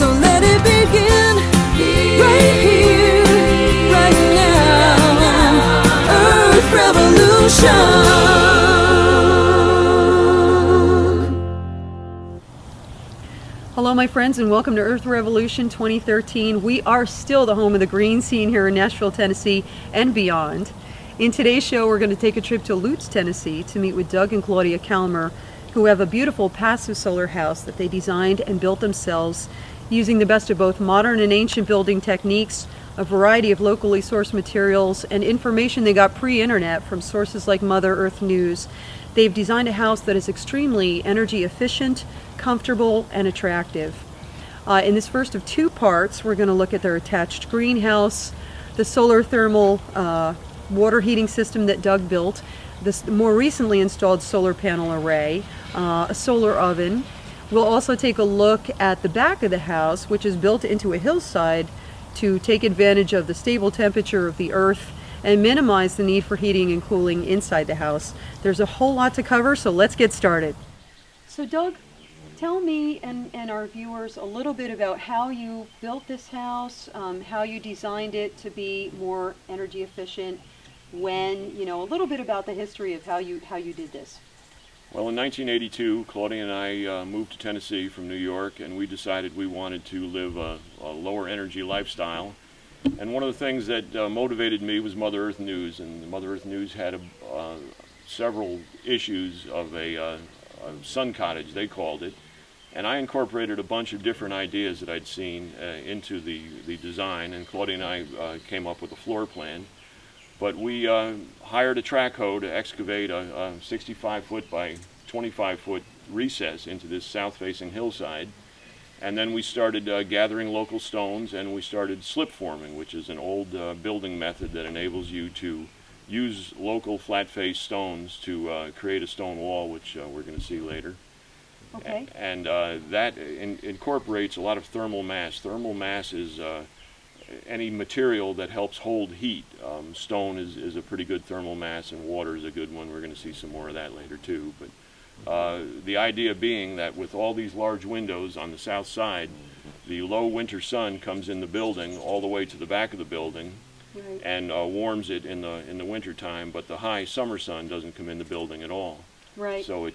So let it begin right here, right now. Earth Revolution. Hello my friends, and welcome to Earth Revolution 2013. We are still the home of the green scene here in Nashville, Tennessee and beyond. In today's show we're going to take a trip to Lutz, Tennessee to meet with Doug and Claudia Kalmer, who have a beautiful passive solar house that they designed and built themselves using the best of both modern and ancient building techniques, a variety of locally sourced materials, and information they got pre-internet from sources like Mother Earth News. They've designed a house that is extremely energy efficient, comfortable, and attractive. In this first of two parts, we're going to look at their attached greenhouse, the solar thermal water heating system that Doug built, this more recently installed solar panel array, a solar oven. We'll also take a look at the back of the house, which is built into a hillside to take advantage of the stable temperature of the earth and minimize the need for heating and cooling inside the house. There's a whole lot to cover, so let's get started. So Doug, tell me and our viewers a little bit about how you built this house, how you designed it to be more energy efficient, when, a little bit about the history of how you did this. Well, in 1982, Claudia and I moved to Tennessee from New York, and we decided we wanted to live a lower energy lifestyle. And one of the things that motivated me was Mother Earth News, and Mother Earth News had several issues of a sun cottage, they called it, and I incorporated a bunch of different ideas that I'd seen into the design, and Claudia and I came up with a floor plan. But we hired a track hoe to excavate a 65-foot by 25-foot recess into this south-facing hillside. And then we started gathering local stones, and we started slip forming, which is an old building method that enables you to use local flat-face stones to create a stone wall, which we're going to see later. Okay. And that incorporates a lot of thermal mass. Thermal mass is any material that helps hold heat. Stone is a pretty good thermal mass, and water is a good one. We're going to see some more of that later too. But the idea being that with all these large windows on the south side, the low winter sun comes in the building all the way to the back of the building, right, and warms it in the winter time, but the high summer sun doesn't come in the building at all. Right. So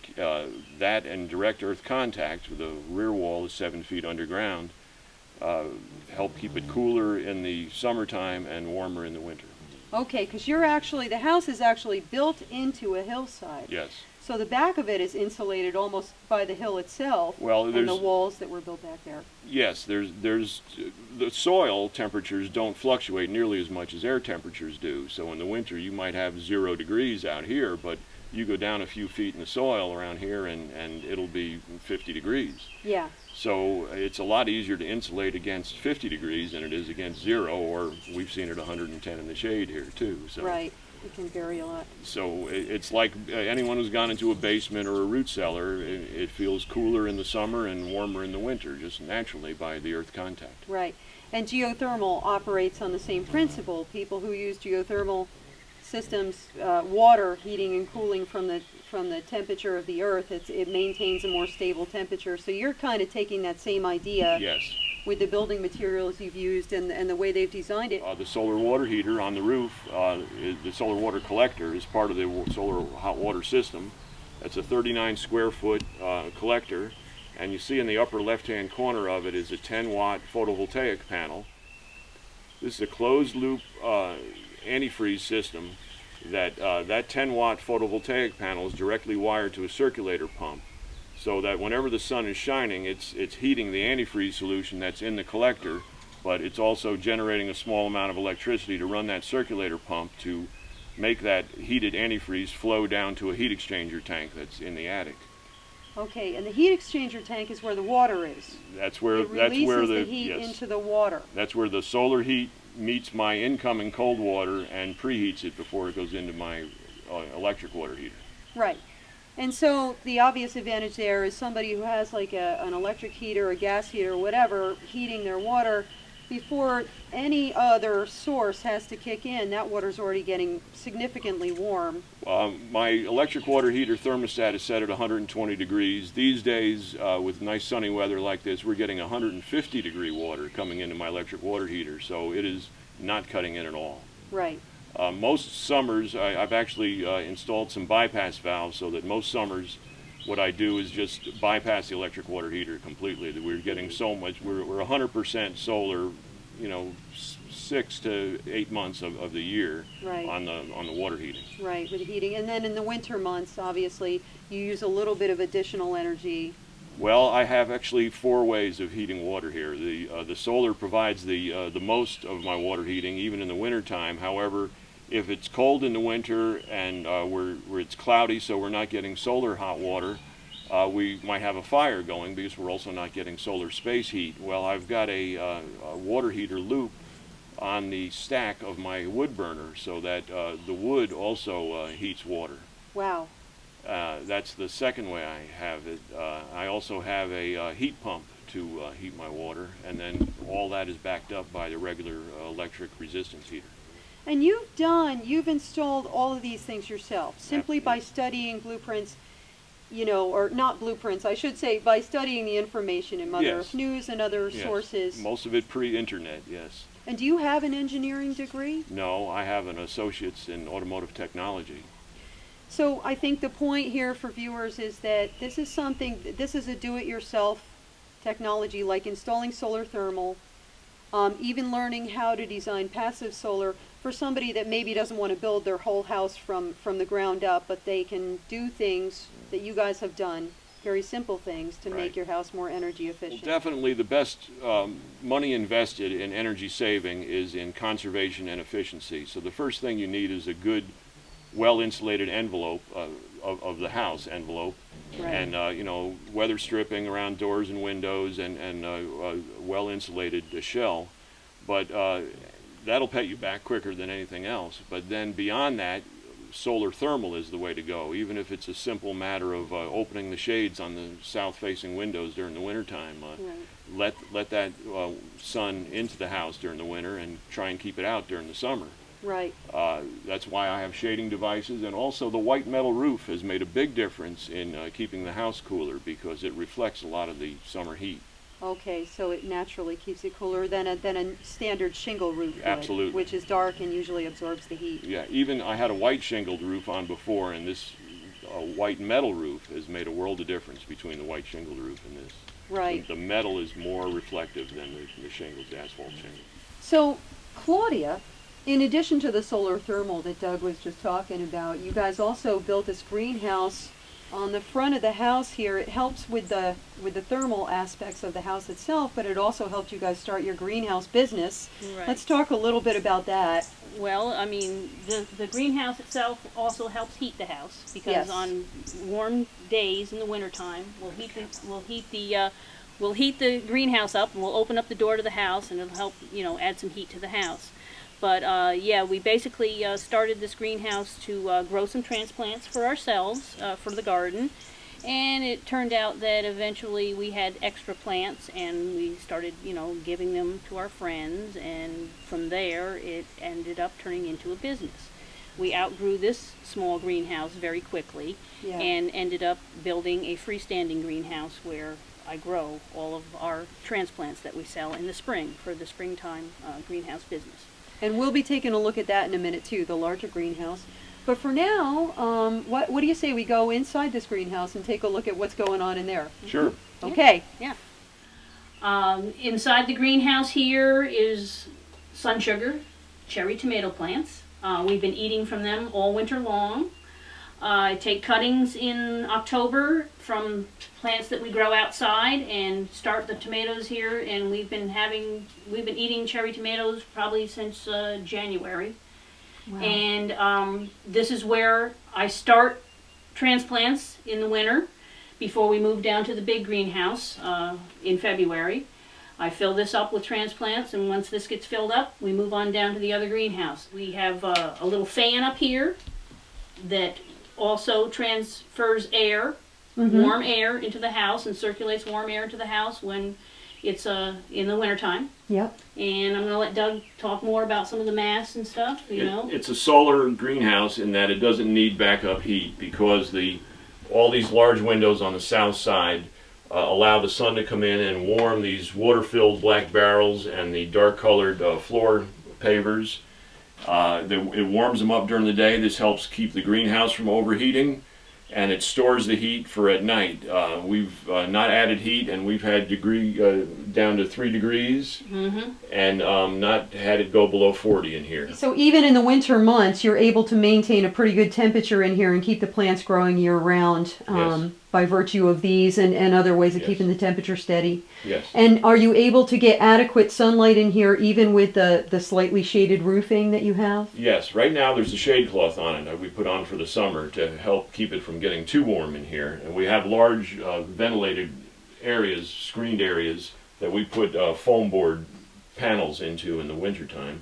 that and direct earth contact, with the rear wall is 7 feet underground, help keep it cooler in the summertime and warmer in the winter. Okay, because the house is actually built into a hillside. Yes. So the back of it is insulated almost by the hill itself, and the walls that were built back there. Yes, there's the soil temperatures don't fluctuate nearly as much as air temperatures do. So in the winter you might have 0 degrees out here, but you go down a few feet in the soil around here and it'll be 50 degrees. Yeah. So it's a lot easier to insulate against 50 degrees than it is against 0, or we've seen it 110 in the shade here too. So. Right. It can vary a lot. So it's like anyone who's gone into a basement or a root cellar, it feels cooler in the summer and warmer in the winter, just naturally by the earth contact. Right. And geothermal operates on the same principle. People who use geothermal systems, water heating and cooling from the temperature of the earth, it maintains a more stable temperature. So you're kind of taking that same idea. Yes. With the building materials you've used and the way they've designed it. The solar water heater on the roof, the solar water collector is part of the solar hot water system. It's a 39 square foot collector, and you see in the upper left hand corner of it is a 10-watt photovoltaic panel. This is a closed loop antifreeze system that 10-watt photovoltaic panel is directly wired to a circulator pump, so that whenever the sun is shining, it's heating the antifreeze solution that's in the collector, but it's also generating a small amount of electricity to run that circulator pump to make that heated antifreeze flow down to a heat exchanger tank that's in the attic. Okay, and the heat exchanger tank is where the water is. That's where the heat into the water. That's where the solar heat meets my incoming cold water and preheats it before it goes into my electric water heater. Right. And so the obvious advantage there is somebody who has like an electric heater, a gas heater, whatever, heating their water, before any other source has to kick in, that water's already getting significantly warm. My electric water heater thermostat is set at 120 degrees. These days, with nice sunny weather like this, we're getting 150 degree water coming into my electric water heater, so it is not cutting in at all. Right. Most summers, I've actually installed some bypass valves so that most summers what I do is just bypass the electric water heater completely. That we're getting so much, we're 100% solar, 6 to 8 months of the year Right. on the water heating. Right, with the heating. And then in the winter months, obviously, you use a little bit of additional energy. Well, I have actually 4 ways of heating water here. The solar provides the most of my water heating, even in the winter time. However, if it's cold in the winter and where it's cloudy, so we're not getting solar hot water, we might have a fire going because we're also not getting solar space heat. Well, I've got a water heater loop on the stack of my wood burner so that the wood also heats water. Wow. That's the second way I have it. I also have a heat pump to heat my water, and then all that is backed up by the regular electric resistance heater. And you've installed all of these things yourself, simply by studying blueprints, or not blueprints, I should say, by studying the information in Mother Yes. Earth News and other Yes. sources. Most of it pre-internet, yes. And do you have an engineering degree? No, I have an associate's in automotive technology. So I think the point here for viewers is that this is a do-it-yourself technology, like installing solar thermal, even learning how to design passive solar for somebody that maybe doesn't want to build their whole house from the ground up, but they can do things that you guys have done, very simple things, to Right. make your house more energy efficient. Well, definitely the best money invested in energy saving is in conservation and efficiency. So the first thing you need is a good, well-insulated envelope of the house envelope, Right. and weather stripping around doors and windows, and well-insulated shell. But that'll pay you back quicker than anything else. But then beyond that, solar thermal is the way to go, even if it's a simple matter of opening the shades on the south-facing windows during the wintertime. Right. Let that sun into the house during the winter and try and keep it out during the summer. Right. That's why I have shading devices, and also the white metal roof has made a big difference in keeping the house cooler because it reflects a lot of the summer heat. Okay, so it naturally keeps it cooler than a standard shingle roof would, Absolutely. which is dark and usually absorbs the heat. Yeah, even I had a white shingled roof on before, and this white metal roof has made a world of difference between the white shingled roof and this. Right. The metal is more reflective than the shingles, the asphalt shingles. So, Claudia, in addition to the solar thermal that Doug was just talking about, you guys also built this greenhouse on the front of the house here. It helps with the thermal aspects of the house itself, but it also helped you guys start your greenhouse business. Right. Let's talk a little bit about that. Well, I mean, the greenhouse itself also helps heat the house because Yes. on warm days in the wintertime, we'll heat the greenhouse up, and we'll open up the door to the house, and it'll help add some heat to the house. But yeah, we basically started this greenhouse to grow some transplants for ourselves for the garden. And it turned out that eventually we had extra plants, and we started, giving them to our friends, and from there it ended up turning into a business. We outgrew this small greenhouse very quickly, Yeah. and ended up building a freestanding greenhouse where I grow all of our transplants that we sell in the spring for the springtime greenhouse business. And we'll be taking a look at that in a minute too, the larger greenhouse. But for now, what do you say we go inside this greenhouse and take a look at what's going on in there? Sure. Okay. Yeah. Inside the greenhouse here is sun sugar, cherry tomato plants. We've been eating from them all winter long. I take cuttings in October from plants that we grow outside and start the tomatoes here, and we've been eating cherry tomatoes probably since January. Wow. And this is where I start transplants in the winter before we move down to the big greenhouse in February. I fill this up with transplants, and once this gets filled up, we move on down to the other greenhouse. We have a little fan up here that also transfers air, warm air into the house, and circulates warm air into the house when It's in the wintertime. Yep. And I'm going to let Doug talk more about some of the masts and stuff, you know. It's a solar greenhouse in that it doesn't need backup heat because all these large windows on the south side allow the sun to come in and warm these water-filled black barrels and the dark-colored floor pavers. It warms them up during the day. This helps keep the greenhouse from overheating, and it stores the heat for at night. We've not added heat, and we've had down to 3 degrees, and not had it go below 40 in here. So even in the winter months, you're able to maintain a pretty good temperature in here and keep the plants growing year-round Yes. by virtue of these and other ways of Yes. keeping the temperature steady. Yes. And are you able to get adequate sunlight in here even with the slightly shaded roofing that you have? Yes, right now there's a shade cloth on it that we put on for the summer to help keep it from getting too warm in here. And we have large ventilated areas, screened areas, that we put foam board panels into in the wintertime.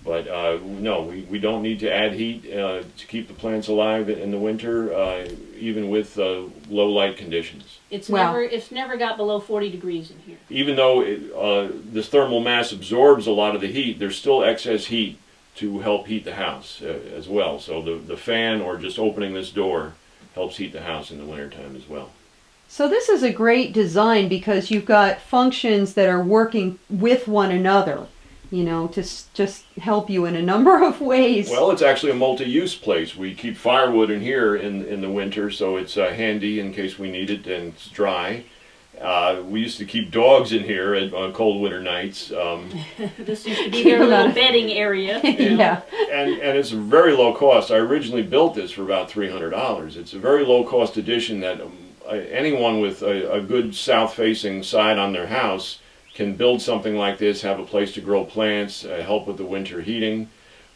But no, we don't need to add heat to keep the plants alive in the winter, even with low light conditions. It's Wow. never got below 40 degrees in here. Even though this thermal mass absorbs a lot of the heat, there's still excess heat to help heat the house as well. So the fan or just opening this door helps heat the house in the wintertime as well. So this is a great design because you've got functions that are working with one another, you know, to just help you in a number of ways. Well, it's actually a multi-use place. We keep firewood in here in the winter, so it's handy in case we need it and it's dry. We used to keep dogs in here on cold winter nights. This used to be their little bedding area. Yeah. And it's a very low cost. I originally built this for about $300. It's a very low cost addition that anyone with a good south-facing side on their house can build something like this, have a place to grow plants, help with the winter heating,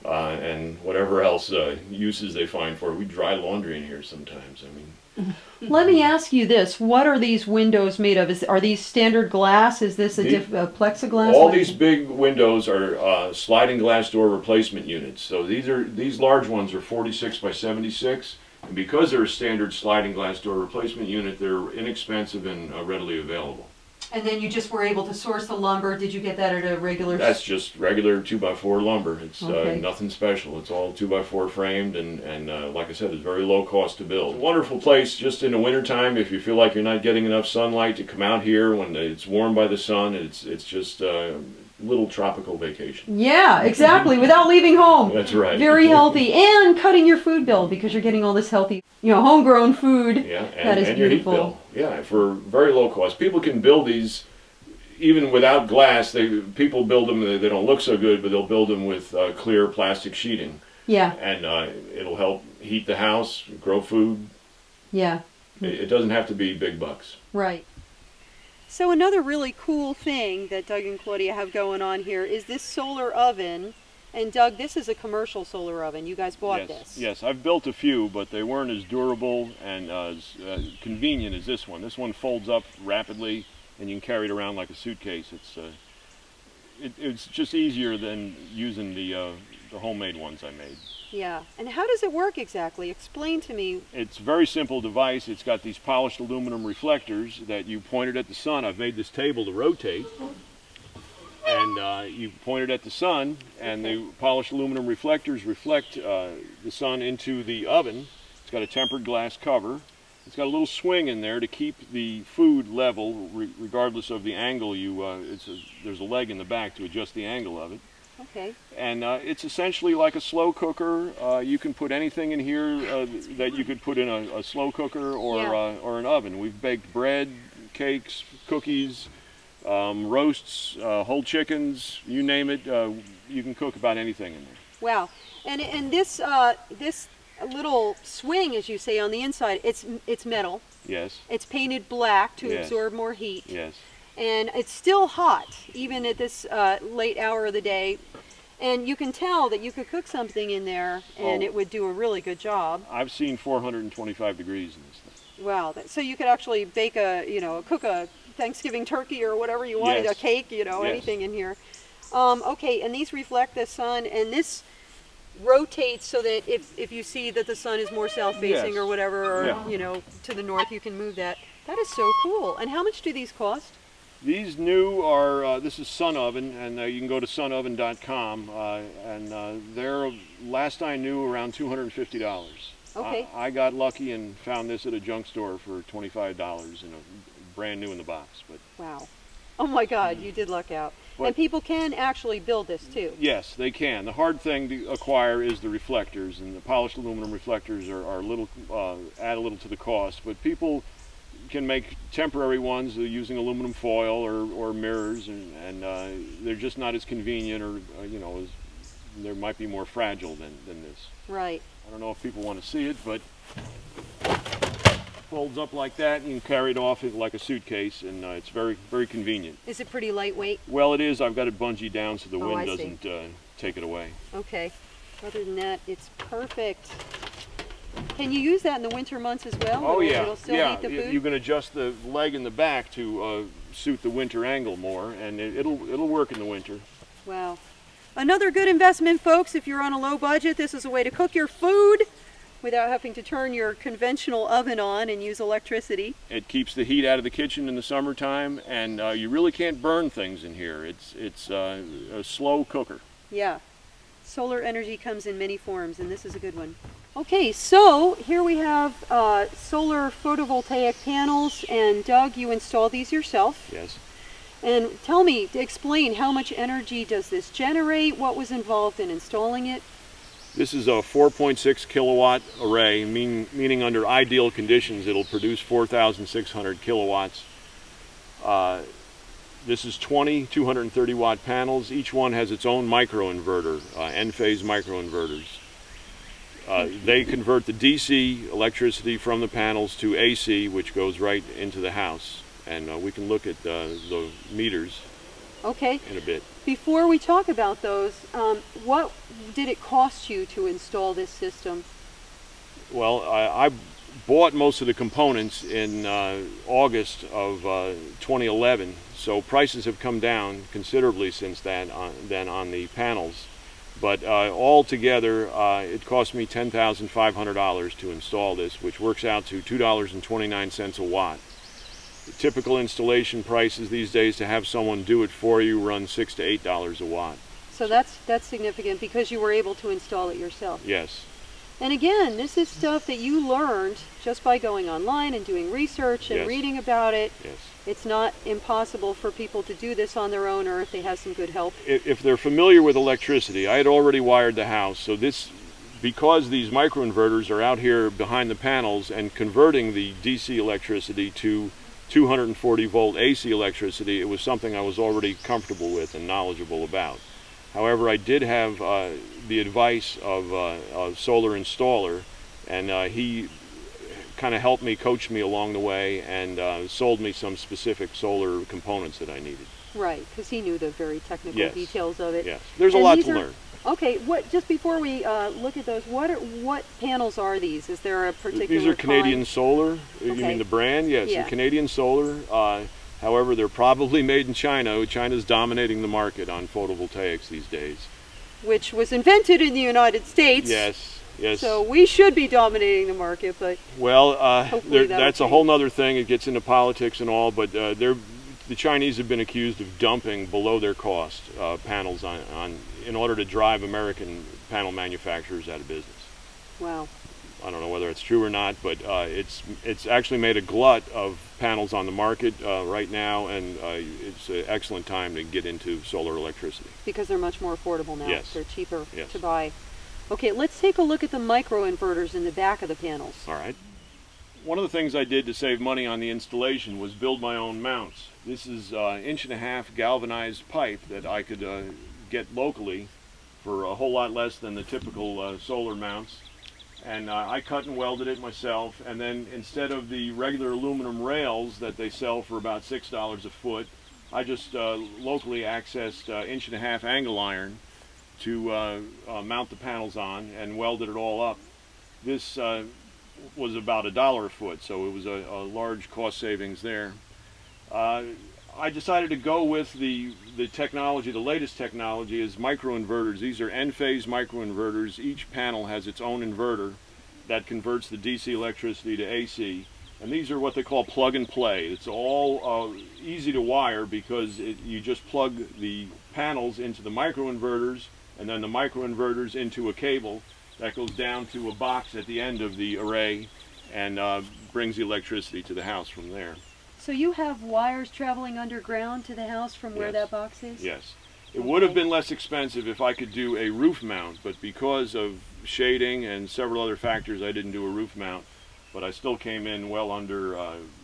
and whatever else uses they find for it. We dry laundry in here sometimes. I mean, Let me ask you this: what are these windows made of? Are these standard glass? Is this a plexiglass? all What is these it? big windows are sliding glass door replacement units. So these large ones are 46 by 76, and because they're a standard sliding glass door replacement unit, they're inexpensive and readily available. And then you just were able to source the lumber. Did you get that at a regular? That's just regular 2x4 lumber. It's Okay. nothing special. It's all 2x4 framed, and like I said, it's very low cost to build. It's a wonderful place just in the wintertime if you feel like you're not getting enough sunlight to come out here when it's warmed by the sun. It's just a little tropical vacation. Yeah, exactly. Without leaving home. That's right. Very healthy and cutting your food bill because you're getting all this healthy, you know, homegrown food. Yeah, That is and your heat beautiful. bill. Yeah, for very low cost. People can build these even without glass. People build them. They don't look so good, but they'll build them with clear plastic sheeting, Yeah, and it'll help heat the house, grow food. yeah, It doesn't have to be big bucks. right. So another really cool thing that Doug and Claudia have going on here is this solar oven. And Doug, this is a commercial solar oven. You guys bought this. Yes, I've built a few, but they weren't as durable and as convenient as this one. This one folds up rapidly, and you can carry it around like a suitcase. It's just easier than using the homemade ones I made. Yeah. And how does it work exactly? Explain to me. It's a very simple device. It's got these polished aluminum reflectors that you point it at the sun. I've made this table to rotate. And you point it at the sun, and the polished aluminum reflectors reflect the sun into the oven. It's got a tempered glass cover. It's got a little swing in there to keep the food level, regardless of the angle. There's a leg in the back to adjust the angle of it. Okay. And it's essentially like a slow cooker. You can put anything in here that you could put in a slow cooker or an oven. We've baked bread, cakes, cookies, roasts, whole chickens, you name it. You can cook about anything in there. Wow. And this this little swing, as you say, on the inside, it's metal. Yes. It's painted black to Yes. absorb more heat. Yes. And it's still hot, even at this late hour of the day. And you can tell that you could cook something in there, and it would do a really good job. I've seen 425 degrees in this thing. Wow. So you could actually bake cook a Thanksgiving turkey or whatever you wanted, Yes. a cake, Yes. anything in here. Okay, and these reflect the sun, and this rotates so that if you see that the sun is more south-facing Yes. or whatever, or, Yeah. to the north, you can move that. That is so cool. And how much do these cost? These new are, this is Sun Oven, and you can go to sunoven.com, and they're, last I knew, around $250. Okay. I got lucky and found this at a junk store for $25, and brand new in the box. But Wow. Oh my God, you did luck out. And people can actually build this too. yes, they can. The hard thing to acquire is the reflectors, and the polished aluminum reflectors are a little, add a little to the cost, but people can make temporary ones using aluminum foil or mirrors, and they're just not as convenient, or you know, they might be more fragile than this. Right. I don't know if people want to see it, but folds up like that, and you can carry it off like a suitcase, and it's very, very convenient. Is it pretty lightweight? Well, it is. I've got it bungee down so the Oh, wind I see. doesn't take it away. Okay. Other than that, it's perfect. Can you use that in the winter months as well? Oh yeah, It'll still yeah. heat the food? You can adjust the leg in the back to suit the winter angle more, and it'll work in the winter. Wow. Another good investment, folks, if you're on a low budget. This is a way to cook your food without having to turn your conventional oven on and use electricity. It keeps the heat out of the kitchen in the summertime, and you really can't burn things in here. It's a slow cooker. Yeah. Solar energy comes in many forms, and this is a good one. Okay, so here we have solar photovoltaic panels, and Doug, you installed these yourself. Yes. And tell me, explain, how much energy does this generate? What was involved in installing it? This is a 4.6 kilowatt array, meaning under ideal conditions it'll produce 4,600 kilowatts. This is 20 230 watt panels. Each one has its own microinverter, N-phase microinverters. They convert the DC electricity from the panels to AC, which goes right into the house. And we can look at the meters Okay. in a bit. Before we talk about those, what did it cost you to install this system? Well, I bought most of the components in August of 2011, so prices have come down considerably since then on the panels. But altogether, it cost me $10,500 to install this, which works out to $2.29 a watt. The typical installation prices these days to have someone do it for you run $6 to $8 a watt. So that's significant because you were able to install it yourself. Yes. And again, this is stuff that you learned just by going online and doing research and Yes. reading about it. Yes. It's not impossible for people to do this on their own, or if they have some good help. If they're familiar with electricity, I had already wired the house, so this, because these microinverters are out here behind the panels and converting the DC electricity to 240 volt AC electricity, it was something I was already comfortable with and knowledgeable about. However, I did have the advice of a solar installer, and he kind of helped me, coached me along the way, and sold me some specific solar components that I needed. Right, because he knew the very technical Yes. details of it. Yes, there's a And lot these to are- learn. Okay, just before we look at those, what panels are these? Is there a particular These are Canadian kind? Solar. You Okay. mean the brand? Yes, Yeah. they're Canadian Solar. However, they're probably made in China. China's dominating the market on photovoltaics these days. Which was invented in the United States. Yes, yes. So we should be dominating the market, but Well, Hopefully that'll that's a change. whole nother thing. It gets into politics and all, but the Chinese have been accused of dumping below their cost panels in order to drive American panel manufacturers out of business. wow. I don't know whether it's true or not, but it's actually made a glut of panels on the market right now, and it's an excellent time to get into solar electricity. Because they're much more affordable now. Yes. They're cheaper Yes. to buy. Okay, let's take a look at the microinverters in the back of the panels. All right. One of the things I did to save money on the installation was build my own mounts. This is 1.5-inch galvanized pipe that I could get locally for a whole lot less than the typical solar mounts. And I cut and welded it myself, and then instead of the regular aluminum rails that they sell for about $6 a foot, I just locally accessed 1.5-inch angle iron to mount the panels on, and welded it all up. This was about $1 a foot, so it was a large cost savings there. I decided to go with the technology. The latest technology is microinverters. These are N-phase microinverters. Each panel has its own inverter that converts the DC electricity to AC. And these are what they call plug and play. It's all easy to wire because you just plug the panels into the microinverters, and then the microinverters into a cable that goes down to a box at the end of the array and brings the electricity to the house from there. So you have wires traveling underground to the house from where Yes. that box is? Yes. It would have been less expensive if I could do a roof mount, but because of shading and several other factors, I didn't do a roof mount. But I still came in well under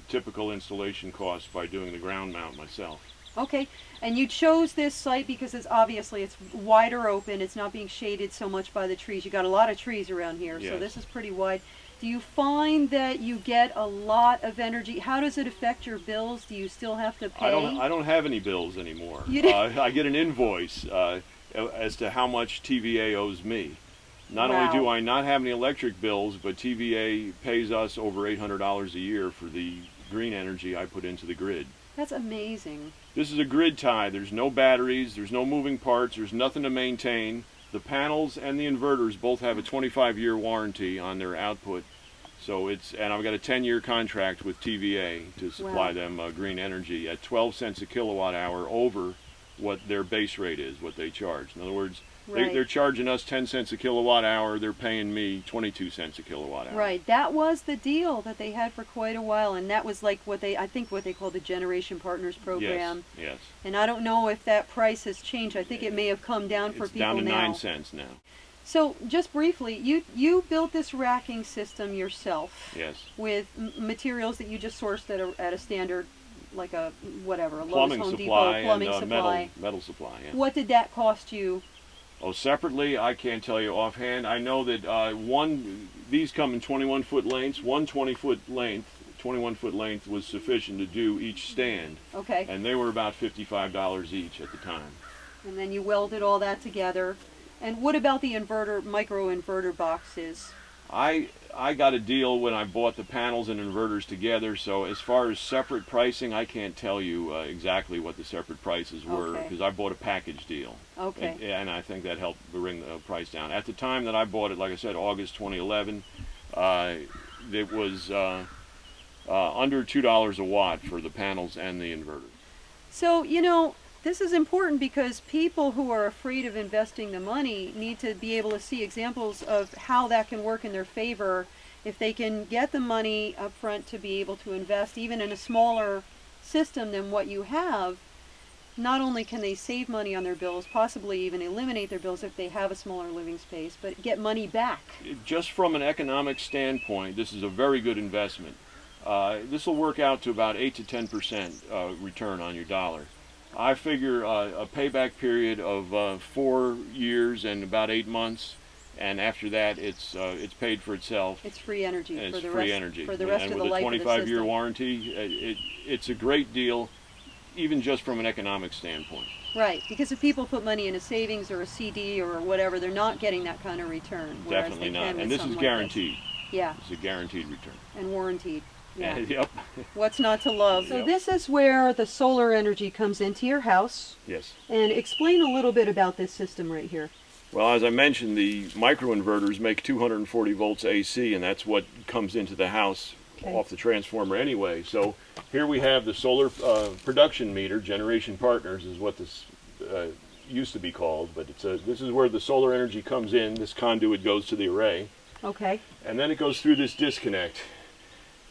typical installation costs by doing the ground mount myself. Okay, and you chose this site because it's wider open, it's not being shaded so much by the trees. You got a lot of trees around here, so Yes. this is pretty wide. Do you find that you get a lot of energy? How does it affect your bills? Do you still have to pay? I don't have any bills anymore. You didn't- I get an invoice as to how much TVA owes me. Not only do Wow. I not have any electric bills, but TVA pays us over $800 a year for the green energy I put into the grid. That's amazing. This is a grid tie. There's no batteries, there's no moving parts, there's nothing to maintain. The panels and the inverters both have a 25-year warranty on their output. So and I've got a 10-year contract with TVA to supply Wow. them green energy at 12 cents a kilowatt hour over what their base rate is, what they charge. In other words, Right. they're charging us 10 cents a kilowatt hour, they're paying me 22 cents a kilowatt hour. Right, that was the deal that they had for quite a while, and that was like what they call the Generation Partners program. Yes, yes. And I don't know if that price has changed. I think it may have come down for It's people down to now. 9 cents now. So just briefly, you built this racking system yourself Yes. with materials that you just sourced at a standard, like a whatever, a Lowe's, Plumbing Home supply Depot, plumbing and supply. metal supply. Yeah. What did that cost you? Oh, separately, I can't tell you offhand. I know that these come in 21-foot lengths. One 21-foot length was sufficient to do each stand, Okay, and they were about $55 each at the time. and then you welded all that together. And what about the micro inverter boxes? I got a deal when I bought the panels and inverters together, so as far as separate pricing, I can't tell you exactly what the separate prices were, Okay. because I bought a package deal. Okay. And I think that helped bring the price down. At the time that I bought it, like I said, August 2011, it was under $2 a watt for the panels and the inverter. So, this is important because people who are afraid of investing the money need to be able to see examples of how that can work in their favor. If they can get the money up front to be able to invest even in a smaller system than what you have, not only can they save money on their bills, possibly even eliminate their bills if they have a smaller living space, but get money back. Just from an economic standpoint, this is a very good investment. This will work out to about 8 to 10% return on your dollar. I figure a payback period of 4 years and about 8 months, and after that, it's paid for itself. It's free energy And for it's the free rest energy. for the rest and of the with life a of the 25-year system. warranty, it's a great deal, even just from an economic standpoint. Right, because if people put money in a savings or a CD or whatever, they're not getting that kind of return. whereas Definitely they not. can with And this is something like guaranteed. Yeah, It's a guaranteed return. and warranted. Yeah. Yep. What's not to love? So Yep. this is where the solar energy comes into your house. Yes. And explain a little bit about this system right here. Well, as I mentioned, the microinverters make 240 volts AC, and that's what comes into the house Okay. off the transformer anyway. So here we have the solar production meter. Generation Partners is what this used to be called, but this is where the solar energy comes in. This conduit goes to the array, Okay. and then it goes through this disconnect.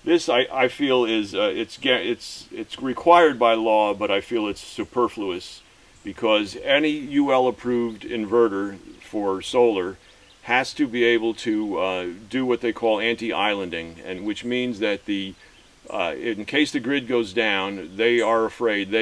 This I feel is it's required by law, but I feel it's superfluous because any UL approved inverter for solar has to be able to do what they call anti-islanding, and which means that in case the grid goes down, they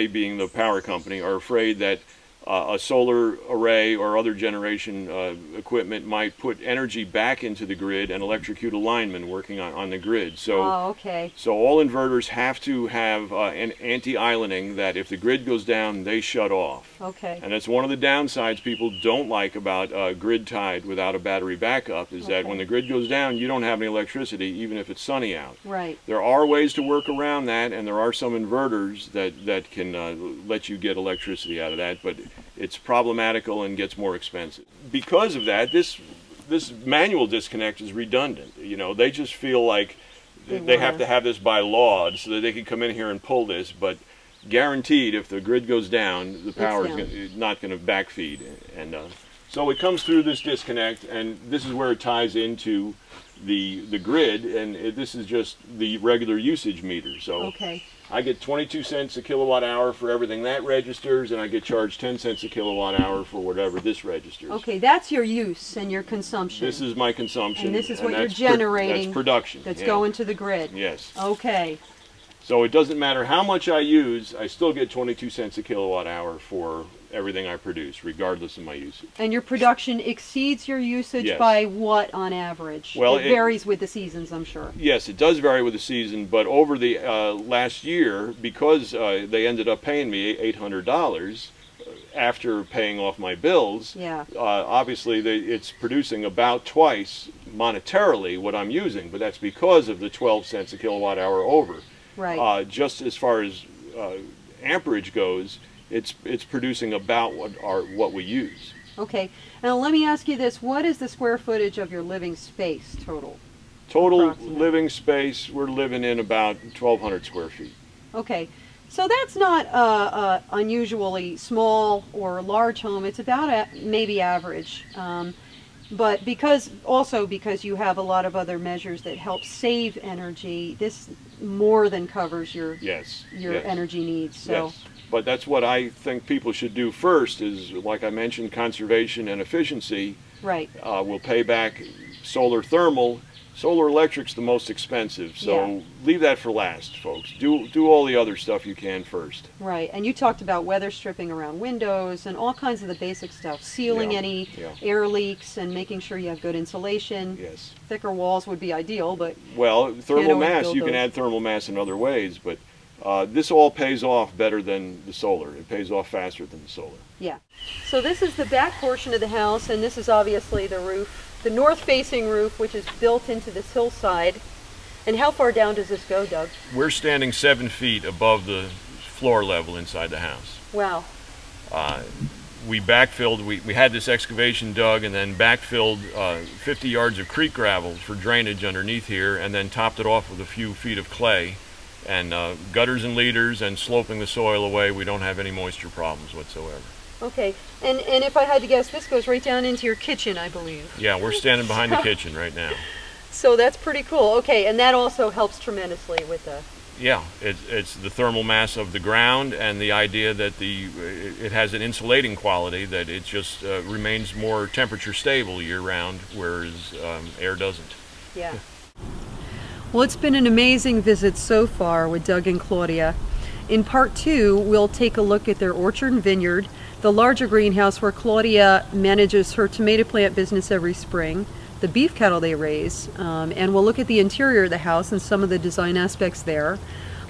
being the power company, are afraid that a solar array or other generation equipment might put energy back into the grid and electrocute a lineman working on the grid. So, Oh, okay. so all inverters have to have an anti-islanding that if the grid goes down, they shut off. Okay. And that's one of the downsides people don't like about grid tied without a battery backup is that Okay. when the grid goes down, you don't have any electricity even if it's sunny out. Right. There are ways to work around that, and there are some inverters that can let you get electricity out of that, but it's problematical and gets more expensive. Because of that, this manual disconnect is redundant. They just feel like they have to have this by law so that they can come in here and pull this, but guaranteed if the grid goes down, the power is not going to backfeed. And so it comes through this disconnect, and this is where it ties into the grid, and this is just the regular usage meter. So I get 22 cents a kilowatt hour for everything that registers, and I get charged 10 cents a kilowatt hour for whatever this registers. Okay, that's your use and your consumption. This is my consumption. And this is what you're generating. That's production. That's going to the grid. Yes. Okay. So it doesn't matter how much I use, I still get 22 cents a kilowatt hour for everything I produce, regardless of my usage. And your production exceeds your usage by what on average? Well, it varies with the seasons, I'm sure. Yes, it does vary with the season, but over the last year, because they ended up paying me $800 after paying off my bills, obviously it's producing about twice monetarily what I'm using, but that's because of the 12 cents a kilowatt hour over. Right. Just as far as amperage goes, it's producing about what we use. Okay. Now let me ask you this: what is the square footage of your living space total? Total living space, we're living in about 1,200 square feet. Okay. So that's not unusually small or large home. It's about maybe average. But because you have a lot of other measures that help save energy, this more than covers your energy needs. So. Yes. But that's what I think people should do first is, like I mentioned, conservation and efficiency. Right. Will pay back solar thermal. Solar electric's the most expensive, so leave that for last, folks. Do all the other stuff you can first. Right, and you talked about weather stripping around windows and all kinds of the basic stuff. Sealing any air leaks and making sure you have good insulation. Yes. Thicker walls would be ideal, but... Well, thermal mass, you can add thermal mass in other ways, but this all pays off better than the solar. It pays off faster than the solar. Yeah. So this is the back portion of the house, and this is obviously the roof. The north-facing roof, which is built into this hillside. And how far down does this go, Doug? We're standing 7 feet above the floor level inside the house. Wow. We backfilled, we had this excavation dug and then backfilled 50 yards of creek gravel for drainage underneath here, and then topped it off with a few feet of clay. And gutters and leaders and sloping the soil away, we don't have any moisture problems whatsoever. Okay, and if I had to guess, this goes right down into your kitchen, I believe. Yeah, we're standing behind the kitchen right now. So that's pretty cool. Okay, and that also helps tremendously with the... Yeah, it's the thermal mass of the ground and the idea that it has an insulating quality, that it just remains more temperature stable year-round, whereas air doesn't. Yeah. Well, it's been an amazing visit so far with Doug and Claudia. In part 2, we'll take a look at their orchard and vineyard, the larger greenhouse where Claudia manages her tomato plant business every spring, the beef cattle they raise, and we'll look at the interior of the house and some of the design aspects there.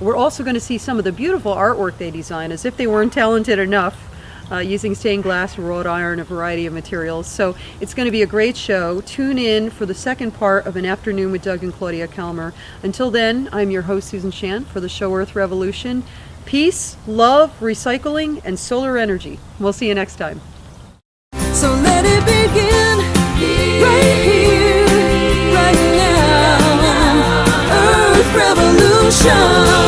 We're also going to see some of the beautiful artwork they design, as if they weren't talented enough, using stained glass, wrought iron, a variety of materials. So it's going to be a great show. Tune in for the second part of An Afternoon with Doug and Claudia Kalmer. Until then, I'm your host, Susan Shant, for the show Earth Revolution. Peace, love, recycling, and solar energy. We'll see you next time. So let it begin right here, right now. Earth Revolution.